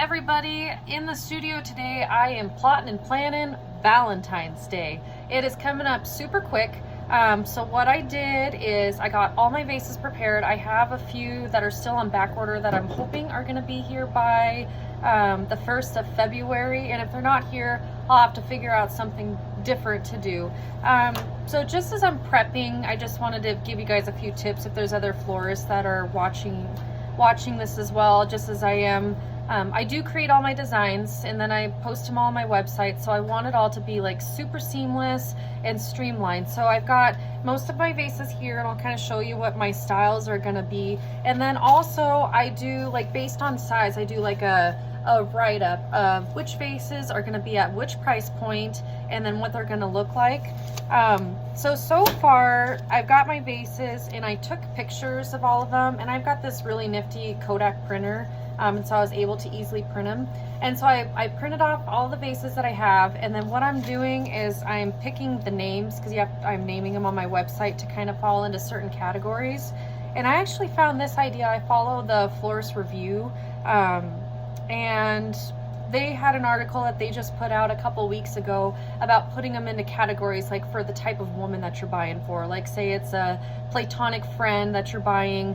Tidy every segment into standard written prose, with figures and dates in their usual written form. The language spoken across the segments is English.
everybody, in the studio today I am plotting and planning Valentine's Day. It is coming up super quick. So what I did is I got all my vases prepared. I have a few that are still on back order that I'm hoping are going to be here by the 1st of February, and if they're not here, I'll have to figure out something different to do. So just as I'm prepping, I just wanted to give you guys a few tips if there's other florists that are watching this as well, just as I am. I do create all my designs and then I post them all on my website, so I want it all to be like super seamless and streamlined. So I've got most of my vases here and I'll kind of show you what my styles are going to be. And then also I do, like, based on size, I do like a write-up of which vases are going to be at which price point and then what they're going to look like. So far I've got my vases and I took pictures of all of them, and I've got this really nifty Kodak printer, and so I was able to easily print them. And so I printed off all the vases that I have, and then what I'm doing is I'm picking the names, because I'm naming them on my website to kind of fall into certain categories. And I actually found this idea. I follow the Florist Review, and they had an article that they just put out a couple weeks ago about putting them into categories, like for the type of woman that you're buying for. Like, say it's a platonic friend that you're buying,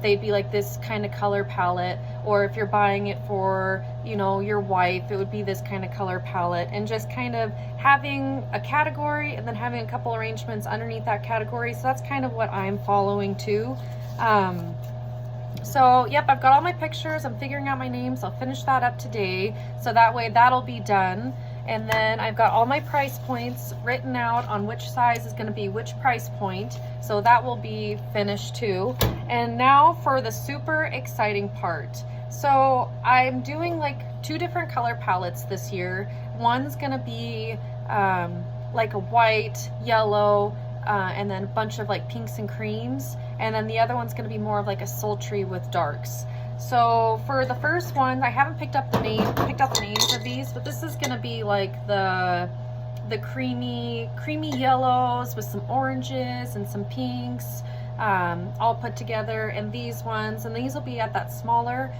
they'd be like this kind of color palette. Or if you're buying it for, you know, your wife, it would be this kind of color palette. And just kind of having a category and then having a couple arrangements underneath that category. So that's kind of what I'm following too. So yep, I've got all my pictures. I'm figuring out my names. I'll finish that up today, so that way that'll be done. And then I've got all my price points written out on which size is going to be which price point, so that will be finished too. And now for the super exciting part. So I'm doing like 2 different color palettes this year. One's going to be like a white, yellow, and then a bunch of like pinks and creams, and then the other one's going to be more of like a sultry with darks. So for the first one, I haven't picked up the names of these, but this is going to be like the creamy yellows with some oranges and some pinks, all put together. And these will be at that smaller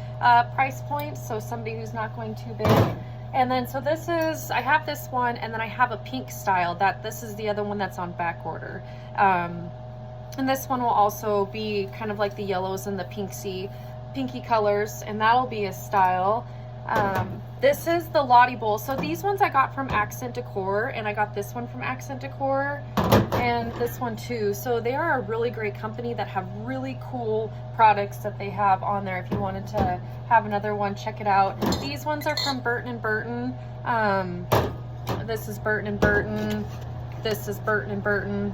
price point, so somebody who's not going too big. And then, so I have this one, and then I have a pink style, this is the other one that's on back order. And this one will also be kind of like the yellows and the pinky colors, and that'll be a style. This is the Lottie Bowl. So these ones I got from Accent Decor, and I got this one from Accent Decor, and this one too. So they are a really great company that have really cool products that they have on there. If you wanted to have another one, check it out. These ones are from Burton & Burton. This is Burton & Burton. This is Burton & Burton.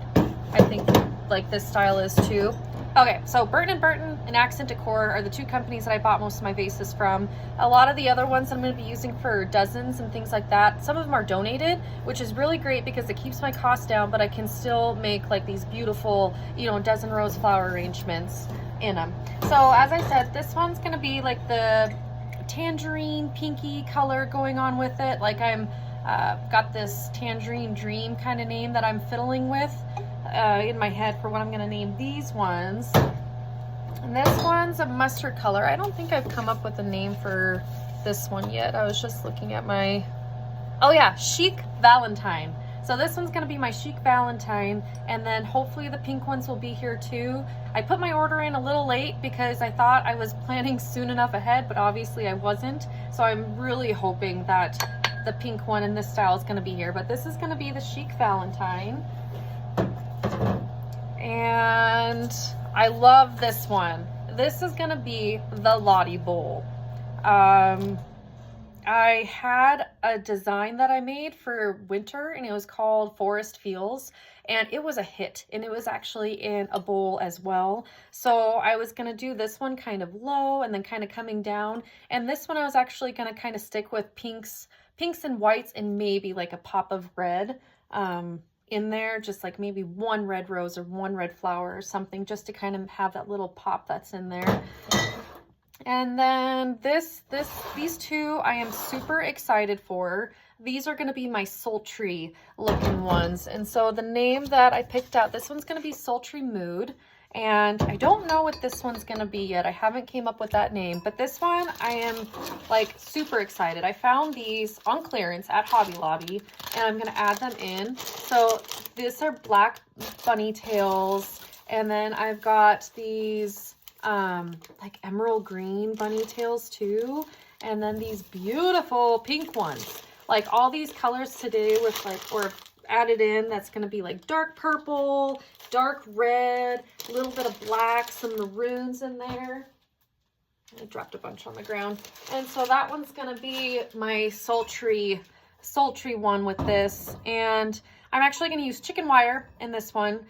I think like this style is too. Okay, so Burton & Burton and Accent Decor are the 2 companies that I bought most of my vases from. A lot of the other ones I'm going to be using for dozens and things like that. Some of them are donated, which is really great because it keeps my costs down, but I can still make like these beautiful, you know, dozen rose flower arrangements in them. So as I said, this one's going to be like the tangerine pinky color going on with it. Like I'm got this Tangerine Dream kind of name that I'm fiddling with in my head for what I'm going to name these ones. And this one's a mustard color. I don't think I've come up with a name for this one yet. I was just looking at my, oh yeah, Chic Valentine. So this one's going to be my Chic Valentine, and then hopefully the pink ones will be here too. I put my order in a little late because I thought I was planning soon enough ahead, but obviously I wasn't. So I'm really hoping that the pink one in this style is going to be here. But this is going to be the Chic Valentine. And I love this one. This is going to be the Lottie Bowl. I had a design that I made for winter, and it was called Forest Feels, and it was a hit, and it was actually in a bowl as well. So I was going to do this one kind of low and then kind of coming down, and this one I was actually going to kind of stick with pinks and whites and maybe like a pop of red in there, just like maybe 1 red rose or 1 red flower or something, just to kind of have that little pop that's in there. And then these 2 I am super excited for. These are going to be my sultry looking ones. And so the name that I picked out, this one's going to be Sultry Mood. And I don't know what this one's gonna be yet. I haven't came up with that name, but this one I am like super excited. I found these on clearance at Hobby Lobby and I'm gonna add them in. So these are black bunny tails, and then I've got these like emerald green bunny tails too, and then these beautiful pink ones. Like all these colors today with like, or added in, that's going to be like dark purple, dark red, a little bit of black, some maroons in there. I dropped a bunch on the ground. And so that one's going to be my sultry one with this. And I'm actually going to use chicken wire in this one.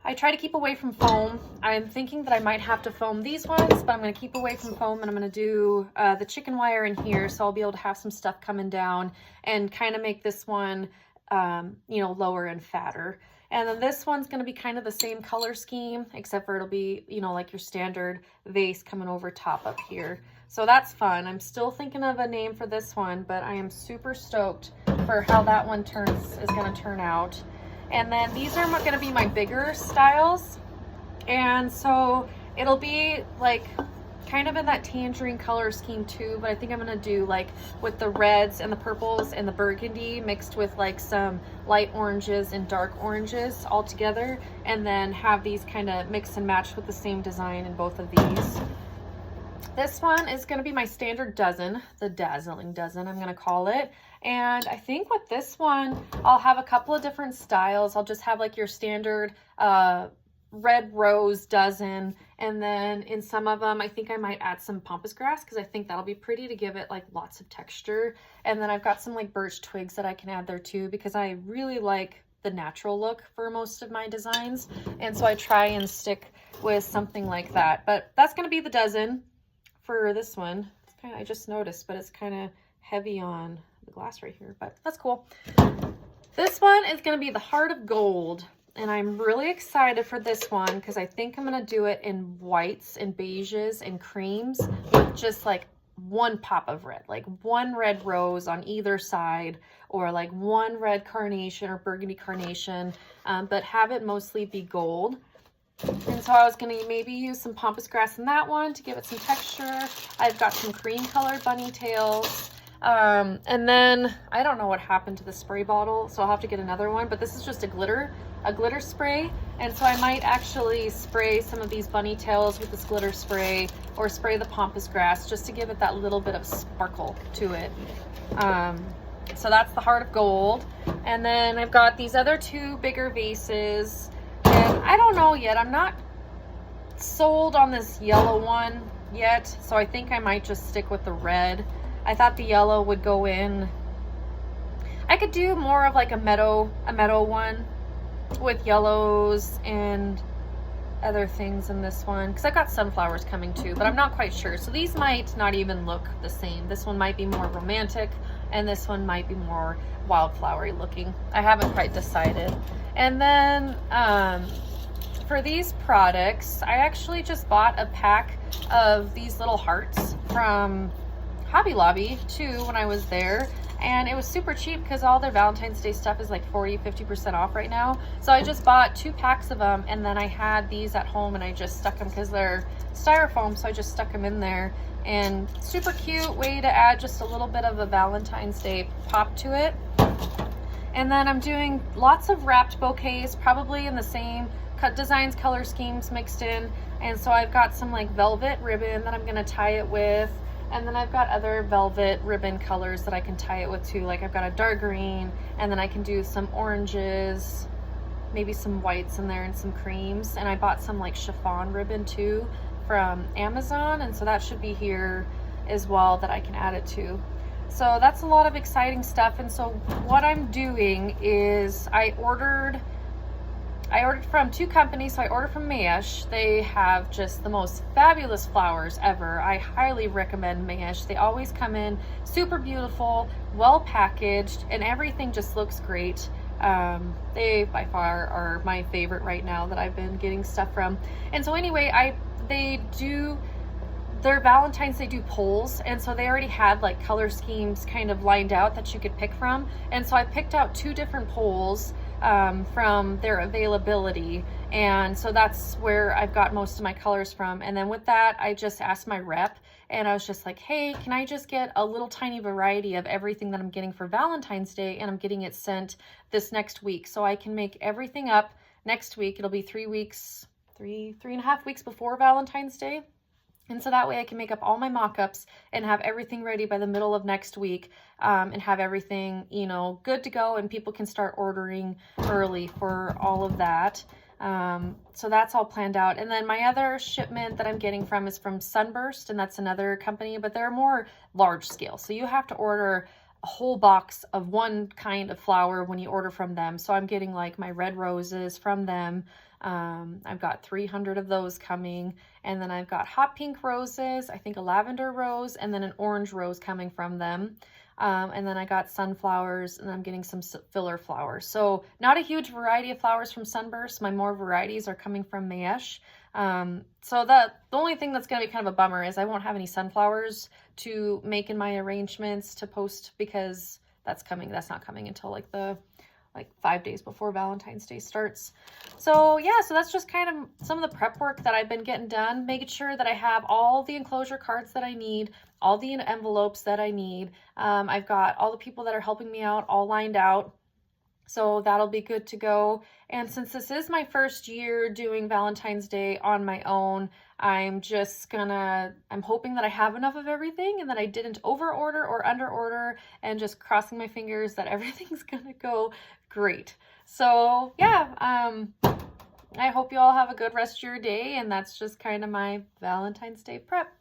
I try to keep away from foam. I'm thinking that I might have to foam these ones, but I'm going to keep away from foam, and I'm going to do the chicken wire in here, so I'll be able to have some stuff coming down and kind of make this one, you know, lower and fatter. And then this one's going to be kind of the same color scheme, except for it'll be, you know, like your standard vase coming over top up here. So that's fun. I'm still thinking of a name for this one, but I am super stoked for how that one is going to turn out. And then these are going to be my bigger styles. And so it'll be like kind of in that tangerine color scheme too, but I think I'm going to do like with the reds and the purples and the burgundy mixed with like some light oranges and dark oranges all together, and then have these kind of mix and match with the same design in both of these. This one is going to be my standard dozen, the dazzling dozen I'm going to call it. And I think with this one, I'll have a couple of different styles. I'll just have like your standard red rose dozen, and then in some of them I think I might add some pampas grass because I think that'll be pretty to give it like lots of texture. And then I've got some like birch twigs that I can add there too, because I really like the natural look for most of my designs, and so I try and stick with something like that. But that's going to be the dozen for this one. It's kind of, I just noticed, but it's kind of heavy on the glass right here, but that's cool. This one is going to be the Heart of Gold, and I'm really excited for this one because I think I'm going to do it in whites and beiges and creams with just like one pop of red, like one red rose on either side, or like one red carnation or burgundy carnation, but have it mostly be gold. And so I was going to maybe use some pampas grass in that one to give it some texture. I've got some cream colored bunny tails. And then I don't know what happened to the spray bottle, so I'll have to get another one, but this is just a glitter spray. And so I might actually spray some of these bunny tails with this glitter spray, or spray the pampas grass just to give it that little bit of sparkle to it. So that's the Heart of Gold. And then I've got these other two bigger vases. And I don't know yet. I'm not sold on this yellow one yet, so I think I might just stick with the red. I thought the yellow would go in. I could do more of like a meadow one with yellows and other things in this one, because I've got sunflowers coming too, but I'm not quite sure. So these might not even look the same. This one might be more romantic, and this one might be more wildflowery looking. I haven't quite decided. And then for these products, I actually just bought a pack of these little hearts from Hobby Lobby too when I was there, and it was super cheap because all their Valentine's Day stuff is like 40-50% off right now. So I just bought 2 packs of them, and then I had these at home and I just stuck them because they're styrofoam, so I just stuck them in there. And super cute way to add just a little bit of a Valentine's Day pop to it. And then I'm doing lots of wrapped bouquets, probably in the same cut designs, color schemes mixed in. And so I've got some like velvet ribbon that I'm gonna tie it with. And then I've got other velvet ribbon colors that I can tie it with too. Like I've got a dark green, and then I can do some oranges, maybe some whites in there and some creams. And I bought some like chiffon ribbon too from Amazon. And so that should be here as well that I can add it to. So that's a lot of exciting stuff. And so what I'm doing is I ordered from 2 companies. So I ordered from Mayesh. They have just the most fabulous flowers ever. I highly recommend Mayesh. They always come in super beautiful, well packaged, and everything just looks great. They by far are my favorite right now that I've been getting stuff from. And so anyway, they do their Valentine's, they do polls, and so they already had like color schemes kind of lined out that you could pick from. And so I picked out 2 different polls from their availability. And so that's where I've got most of my colors from. And then with that, I just asked my rep, and I was just like, hey, can I just get a little tiny variety of everything that I'm getting for Valentine's Day, and I'm getting it sent this next week, so I can make everything up next week. It'll be 3 weeks, three and a half weeks before Valentine's Day. And so that way I can make up all my mock-ups and have everything ready by the middle of next week, and have everything, you know, good to go, and people can start ordering early for all of that. So that's all planned out. And then my other shipment that I'm getting from is from Sunburst, and that's another company, but they're more large scale. So you have to order a whole box of one kind of flower when you order from them. So I'm getting like my red roses from them. I've got 300 of those coming, and then I've got hot pink roses, I think a lavender rose, and then an orange rose coming from them. And then I got sunflowers, and I'm getting some filler flowers. So not a huge variety of flowers from Sunburst. My more varieties are coming from Mayesh. So the only thing that's going to be kind of a bummer is I won't have any sunflowers to make in my arrangements to post, because that's not coming until like 5 days before Valentine's Day starts. So yeah, so that's just kind of some of the prep work that I've been getting done, making sure that I have all the enclosure cards that I need, all the envelopes that I need. I've got all the people that are helping me out all lined out, so that'll be good to go. And since this is my first year doing Valentine's Day on my own, I'm hoping that I have enough of everything and that I didn't over order or under order, and just crossing my fingers that everything's gonna go great. So yeah, I hope you all have a good rest of your day, and that's just kind of my Valentine's Day prep.